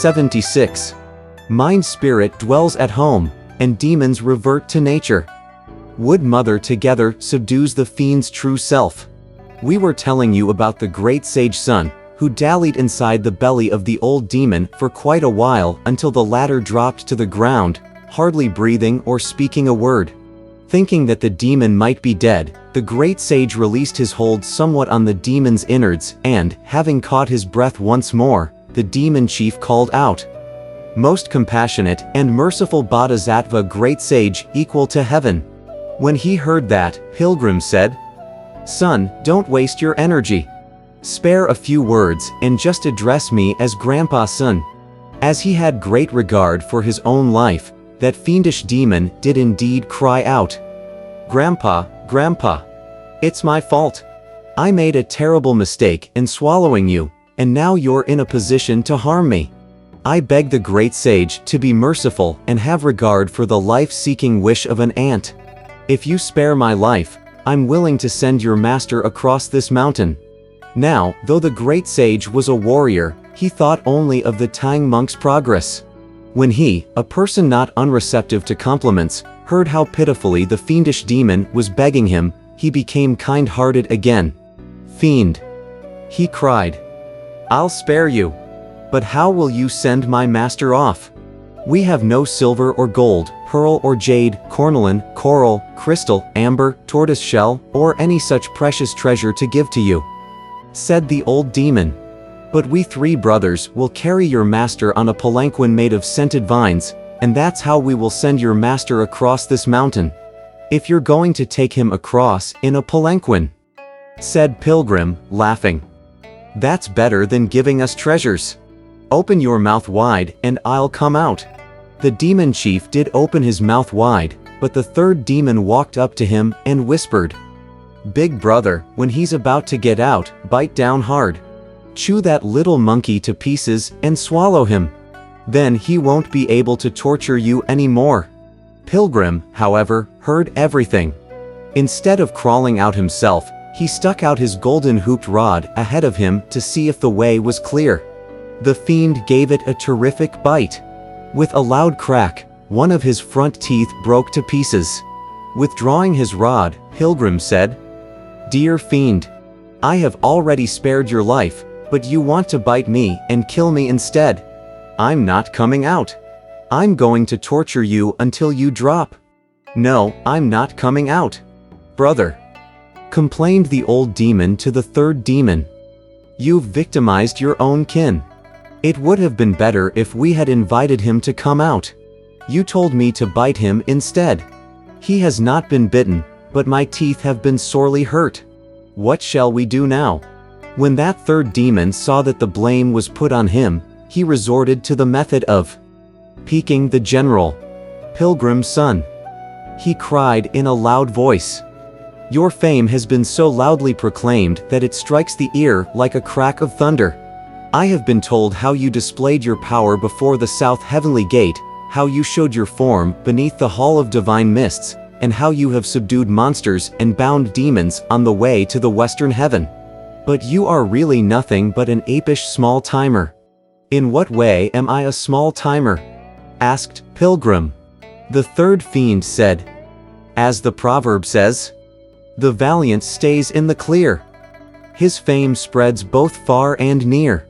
76. Mind spirit dwells at home, and demons revert to nature. Wood mother together subdues the fiend's true self. We were telling you about the great sage Sun, who dallied inside the belly of the old demon for quite a while until the latter dropped to the ground, hardly breathing or speaking a word. Thinking that the demon might be dead, the great sage released his hold somewhat on the demon's innards and, having caught his breath once more, the demon chief called out, "Most compassionate and merciful Bodhisattva, great sage, equal to heaven." When he heard that, Pilgrim said, "Son, don't waste your energy. Spare a few words and just address me as Grandpa Sun." As he had great regard for his own life, that fiendish demon did indeed cry out, "Grandpa, Grandpa, it's my fault. I made a terrible mistake in swallowing you, and now you're in a position to harm me. I beg the great sage to be merciful and have regard for the life-seeking wish of an ant. If you spare my life, I'm willing to send your master across this mountain." Now, though the great sage was a warrior, he thought only of the Tang monk's progress. When he, a person not unreceptive to compliments, heard how pitifully the fiendish demon was begging him, he became kind-hearted again. "Fiend," he cried, "I'll spare you. But how will you send my master off? We have no silver or gold, pearl or jade, cornelian, coral, crystal, amber, tortoise shell, or any such precious treasure to give to you," said the old demon. "But we three brothers will carry your master on a palanquin made of scented vines, and that's how we will send your master across this mountain. If you're going to take him across in a palanquin," said Pilgrim, laughing. "That's better than giving us treasures. Open your mouth wide and I'll come out." The demon chief did open his mouth wide, but the third demon walked up to him and whispered, "Big brother, when he's about to get out, bite down hard. Chew that little monkey to pieces and swallow him. Then he won't be able to torture you anymore." Pilgrim, however, heard everything. Instead of crawling out himself, he stuck out his golden hooped rod ahead of him to see if the way was clear. The fiend gave it a terrific bite. With a loud crack, one of his front teeth broke to pieces. Withdrawing his rod, Pilgrim said, "Dear fiend, I have already spared your life, but you want to bite me and kill me instead. I'm not coming out. I'm going to torture you until you drop." "No, I'm not coming out, brother," complained the old demon to the third demon. "You've victimized your own kin. It would have been better if we had invited him to come out. You told me to bite him instead. He has not been bitten, but my teeth have been sorely hurt. What shall we do now?" When that third demon saw that the blame was put on him, he resorted to the method of piquing the general. "Pilgrim Sun," he cried in a loud voice, "your fame has been so loudly proclaimed that it strikes the ear like a crack of thunder. I have been told how you displayed your power before the south heavenly gate, how you showed your form beneath the hall of divine mists, and how you have subdued monsters and bound demons on the way to the western heaven. But you are really nothing but an apish small-timer." "In what way am I a small-timer?" asked Pilgrim. The third fiend said, "As the proverb says, the valiant stays in the clear. His fame spreads both far and near.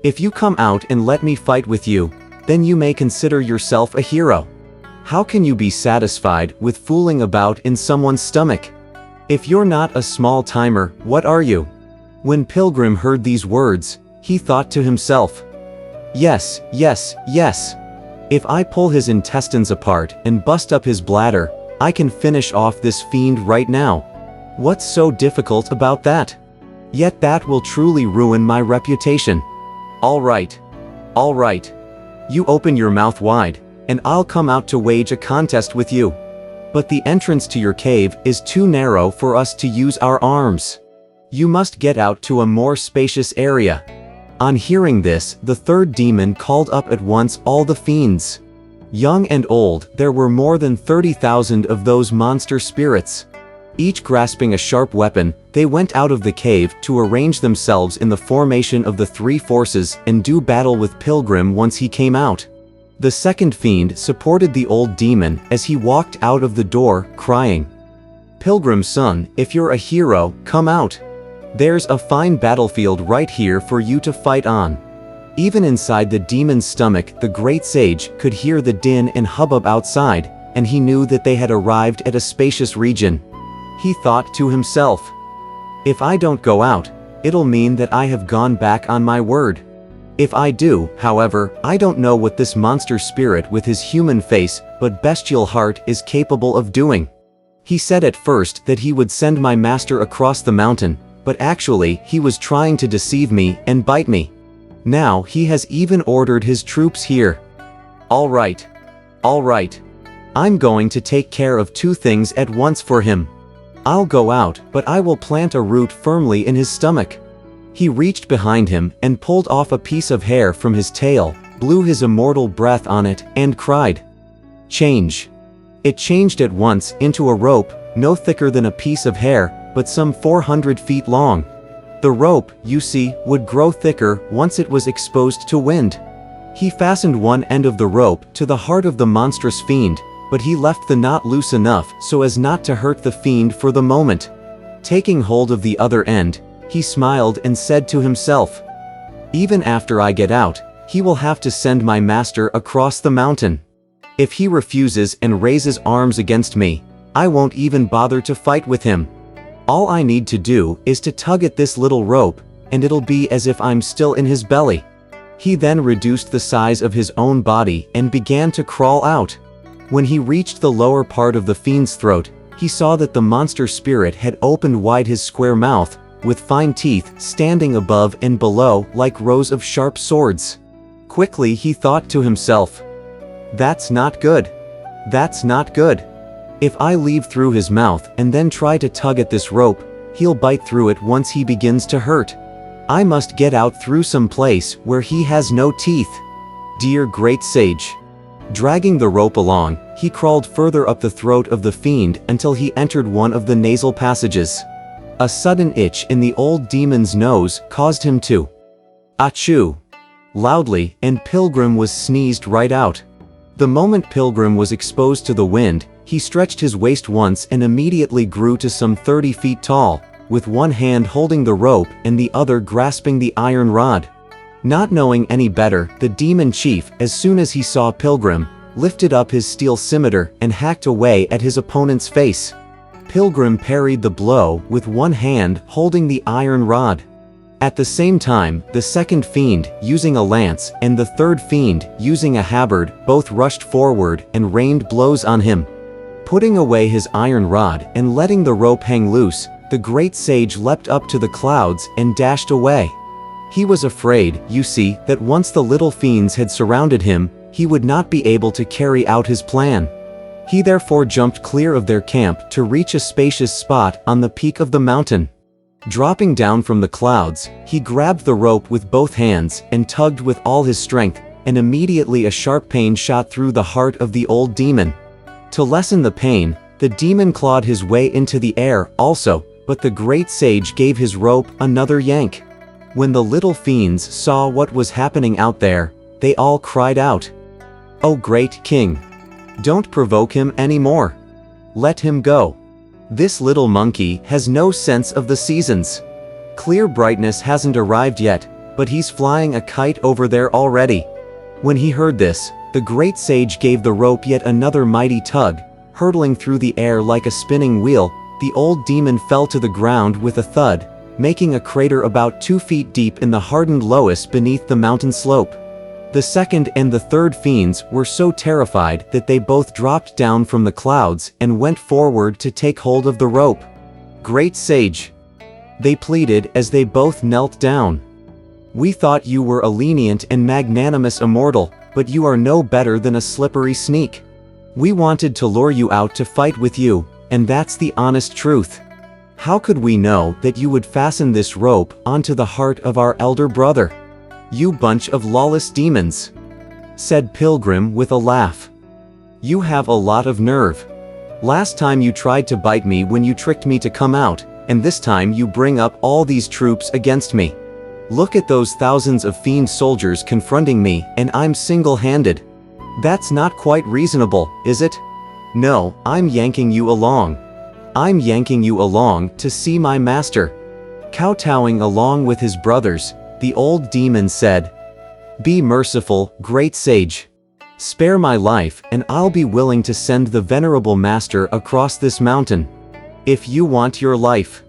If you come out and let me fight with you, then you may consider yourself a hero. How can you be satisfied with fooling about in someone's stomach? If you're not a small-timer, what are you?" When Pilgrim heard these words, he thought to himself, "Yes, yes, yes. If I pull his intestines apart and bust up his bladder, I can finish off this fiend right now. What's so difficult about that? Yet that will truly ruin my reputation. All right. All right. You open your mouth wide, and I'll come out to wage a contest with you. But the entrance to your cave is too narrow for us to use our arms. You must get out to a more spacious area." On hearing this, the third demon called up at once all the fiends. Young and old, there were more than 30,000 of those monster spirits. Each grasping a sharp weapon, they went out of the cave to arrange themselves in the formation of the three forces and do battle with Pilgrim once he came out. The second fiend supported the old demon as he walked out of the door, crying, "Pilgrim son, if you're a hero, come out. There's a fine battlefield right here for you to fight on." Even inside the demon's stomach, the great sage could hear the din and hubbub outside, and he knew that they had arrived at a spacious region. He thought to himself, "If I don't go out, it'll mean that I have gone back on my word. If I do, however, I don't know what this monster spirit with his human face but bestial heart is capable of doing. He said at first that he would send my master across the mountain, but actually he was trying to deceive me and bite me. Now he has even ordered his troops here. All right. I'm going to take care of two things at once for him. I'll go out, but I will plant a root firmly in his stomach." He reached behind him and pulled off a piece of hair from his tail, blew his immortal breath on it, and cried, "Change." It changed at once into a rope, no thicker than a piece of hair, but some 400 feet long. The rope, you see, would grow thicker once it was exposed to wind. He fastened one end of the rope to the heart of the monstrous fiend, but he left the knot loose enough so as not to hurt the fiend for the moment. Taking hold of the other end, he smiled and said to himself, "Even after I get out, he will have to send my master across the mountain. If he refuses and raises arms against me, I won't even bother to fight with him. All I need to do is to tug at this little rope, and it'll be as if I'm still in his belly." He then reduced the size of his own body and began to crawl out. When he reached the lower part of the fiend's throat, he saw that the monster spirit had opened wide his square mouth, with fine teeth standing above and below like rows of sharp swords. Quickly he thought to himself, "That's not good. That's not good. If I leave through his mouth and then try to tug at this rope, he'll bite through it once he begins to hurt. I must get out through some place where he has no teeth. Dear great sage." Dragging the rope along, he crawled further up the throat of the fiend until he entered one of the nasal passages. A sudden itch in the old demon's nose caused him to achoo loudly, and Pilgrim was sneezed right out. The moment Pilgrim was exposed to the wind, he stretched his waist once and immediately grew to some 30 feet tall, with one hand holding the rope and the other grasping the iron rod. Not knowing any better, the demon chief, as soon as he saw Pilgrim, lifted up his steel scimitar and hacked away at his opponent's face. Pilgrim parried the blow with one hand holding the iron rod. At the same time, the second fiend, using a lance, and the third fiend, using a halberd, both rushed forward and rained blows on him. Putting away his iron rod and letting the rope hang loose, the great sage leapt up to the clouds and dashed away. He was afraid, you see, that once the little fiends had surrounded him, he would not be able to carry out his plan. He therefore jumped clear of their camp to reach a spacious spot on the peak of the mountain. Dropping down from the clouds, he grabbed the rope with both hands and tugged with all his strength, and immediately a sharp pain shot through the heart of the old demon. To lessen the pain, the demon clawed his way into the air also, but the great sage gave his rope another yank. When the little fiends saw what was happening out there, they all cried out, "Oh great king! Don't provoke him anymore. Let him go. This little monkey has no sense of the seasons. Clear brightness hasn't arrived yet, but he's flying a kite over there already." When he heard this, the great sage gave the rope yet another mighty tug. Hurtling through the air like a spinning wheel, the old demon fell to the ground with a thud, making a crater about 2 feet deep in the hardened loess beneath the mountain slope. The second and the third fiends were so terrified that they both dropped down from the clouds and went forward to take hold of the rope. "Great sage," they pleaded as they both knelt down. "We thought you were a lenient and magnanimous immortal, but you are no better than a slippery sneak. We wanted to lure you out to fight with you, and that's the honest truth. How could we know that you would fasten this rope onto the heart of our elder brother? You bunch of lawless demons," said Pilgrim with a laugh. "You have a lot of nerve. Last time you tried to bite me when you tricked me to come out, and this time you bring up all these troops against me. Look at those thousands of fiend soldiers confronting me, and I'm single-handed. That's not quite reasonable, is it? No, I'm yanking you along. I'm yanking you along to see my master. Kowtowing along with his brothers, the old demon said, "Be merciful, great sage. Spare my life, and I'll be willing to send the venerable master across this mountain. If you want your life,"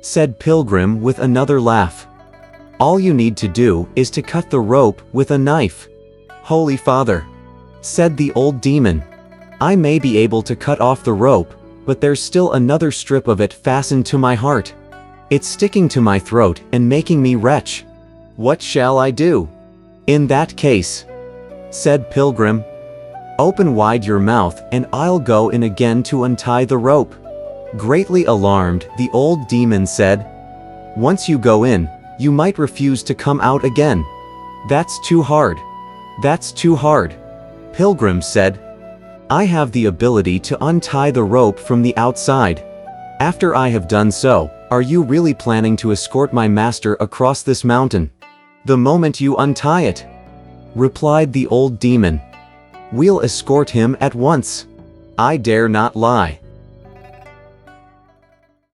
said Pilgrim with another laugh. "All you need to do is to cut the rope with a knife." "Holy Father," said the old demon, "I may be able to cut off the rope, but there's still another strip of it fastened to my heart. It's sticking to my throat and making me retch. What shall I do?" "In that case," said Pilgrim, "open wide your mouth and I'll go in again to untie the rope." Greatly alarmed, the old demon said, "Once you go in, you might refuse to come out again." "That's too hard. That's too hard," Pilgrim said. "I have the ability to untie the rope from the outside. After I have done so, are you really planning to escort my master across this mountain?" "The moment you untie it," replied the old demon. "We'll escort him at once. I dare not lie."